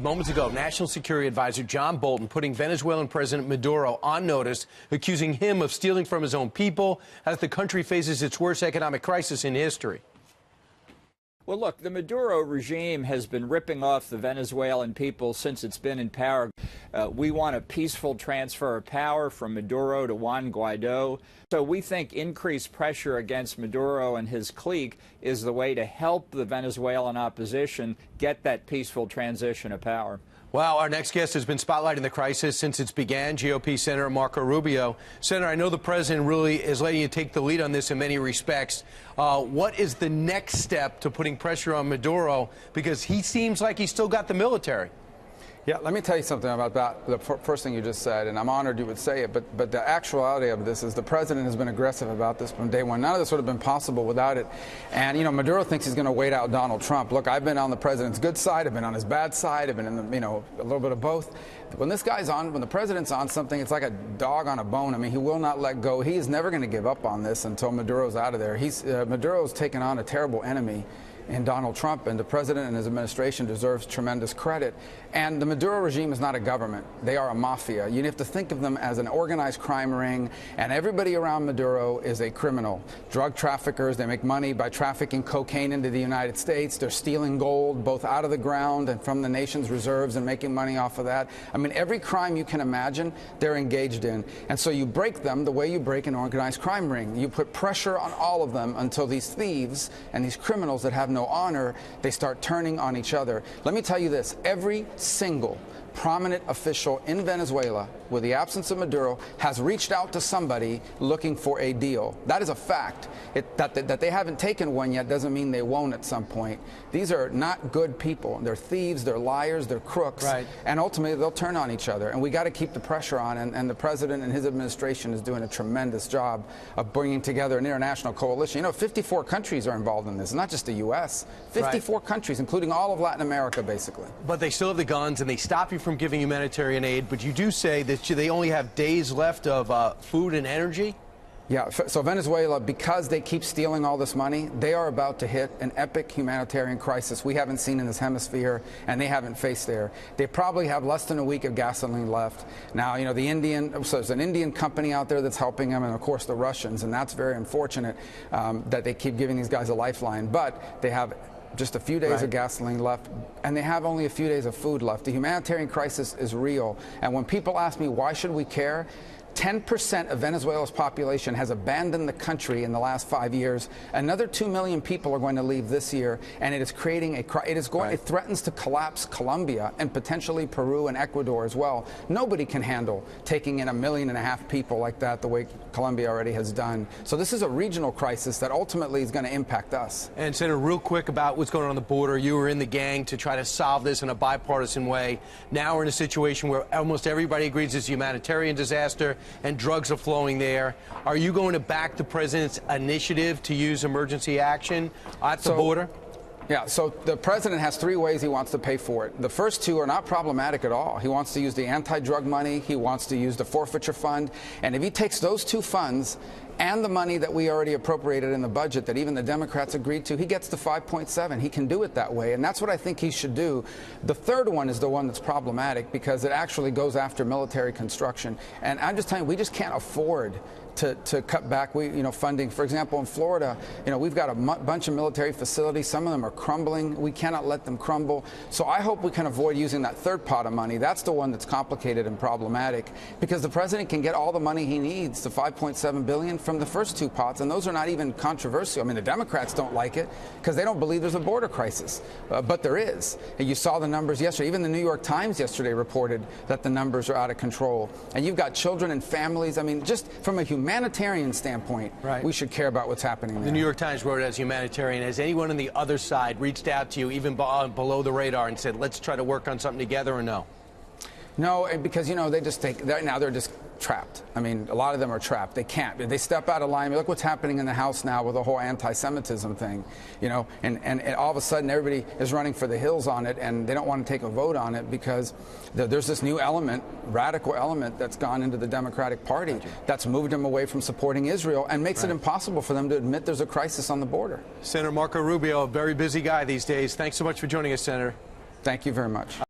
Moments ago, National Security Advisor John Bolton putting Venezuelan President Maduro on notice, accusing him of stealing from his own people as the country faces its worst economic crisis in history. Well, look, the Maduro regime has been ripping off the Venezuelan people since it's been in power. We want a peaceful transfer of power from Maduro to Juan Guaido. So we think increased pressure against Maduro and his clique is the way to help the Venezuelan opposition get that peaceful transition of power. Wow, our next guest has been spotlighting the crisis since it began, GOP Senator Marco Rubio. Senator, I know the president really is letting you take the lead on this in many respects. What is the next step to putting pressure on Maduro? Because he seems like he's still got the military. Yeah, let me tell you something about that, the first thing you just said, and I'm honored you would say it, but the actuality of this is the president has been aggressive about this from day one. None of this would have been possible without it. And, you know, Maduro thinks he's going to wait out Donald Trump. Look, I've been on the president's good side, I've been on his bad side, I've been in the, a little bit of both. When this guy's on, when the president's on something, it's like a dog on a bone. I mean, he will not let go. He is never going to give up on this until Maduro's out of there. Maduro's taken on a terrible enemy in Donald Trump, and the president and his administration deserves tremendous credit. And the Maduro regime is not a government. They are a mafia. You have to think of them as an organized crime ring, and everybody around Maduro is a criminal. Drug traffickers, they make money by trafficking cocaine into the United States. They're stealing gold both out of the ground and from the nation's reserves and making money off of that. I mean, every crime you can imagine, they're engaged in. And so you break them the way you break an organized crime ring. You put pressure on all of them until these thieves and these criminals that have no honor, they start turning on each other. Let me tell you this, every single prominent official in Venezuela, with the absence of Maduro, has reached out to somebody looking for a deal. That is a fact. That they haven't taken one yet doesn't mean they won't at some point. These are not good people. They're thieves, they're liars, they're crooks, right. And ultimately they'll turn on each other. And we got to keep the pressure on, and the president and his administration is doing a tremendous job of bringing together an international coalition. You know, 54 countries are involved in this, not just the U.S. 54 right. countries, including all of Latin America, basically. But they still have the guns, and they stop you from giving humanitarian aid, but you do say that they only have days left of food and energy? Yeah, so Venezuela, because they keep stealing all this money, they are about to hit an epic humanitarian crisis we haven't seen in this hemisphere, and they haven't faced there. They probably have less than a week of gasoline left. Now, you know, so there's an Indian company out there that's helping them, and of course the Russians, and that's very unfortunate that they keep giving these guys a lifeline. But they have just a few days right. of gasoline left, and they have only a few days of food left. The humanitarian crisis is real, and when people ask me why should we care, 10% of Venezuela's population has abandoned the country in the last 5 years. Another 2 million people are going to leave this year, and it is creating it threatens to collapse Colombia and potentially Peru and Ecuador as well. Nobody can handle taking in 1.5 million people like that the way Colombia already has done. So this is a regional crisis that ultimately is going to impact us. And Senator, real quick about what's going on the border. You were in the gang to try to solve this in a bipartisan way. Now we're in a situation where almost everybody agrees it's a humanitarian disaster and drugs are flowing there. Are you going to back the president's initiative to use emergency action at the border? Yeah, so the president has 3 ways he wants to pay for it. The first 2 are not problematic at all. He wants to use the anti-drug money, he wants to use the forfeiture fund, and if he takes those 2 funds and the money that we already appropriated in the budget that even the Democrats agreed to, he gets to 5.7. He can do it that way, and that's what I think he should do. The third one is the one that's problematic because it actually goes after military construction. And I'm just telling you, we just can't afford to cut back funding. For example, in Florida, we've got a bunch of military facilities. Some of them are crumbling. We cannot let them crumble. So I hope we can avoid using that third pot of money. That's the one that's complicated and problematic because the president can get all the money he needs, the $5.7 billion, from the first 2 pots, and those are not even controversial. I mean, the Democrats don't like it because they don't believe there's a border crisis, but there is. And you saw the numbers yesterday. Even the New York Times yesterday reported that the numbers are out of control. And you've got children and families. I mean, just from a humanitarian standpoint, right. we should care about what's happening there. The New York Times wrote it as humanitarian. Has anyone on the other side reached out to you, even below the radar, and said, let's try to work on something together, or no? No, because, now they're just trapped. I mean, a lot of them are trapped. They can't. They step out of line. Look what's happening in the House now with the whole anti-Semitism thing, and all of a sudden everybody is running for the hills on it, and they don't want to take a vote on it because there's this new element, radical element, that's gone into the Democratic Party that's moved them away from supporting Israel and makes it impossible for them to admit there's a crisis on the border. Senator Marco Rubio, a very busy guy these days. Thanks so much for joining us, Senator. Thank you very much.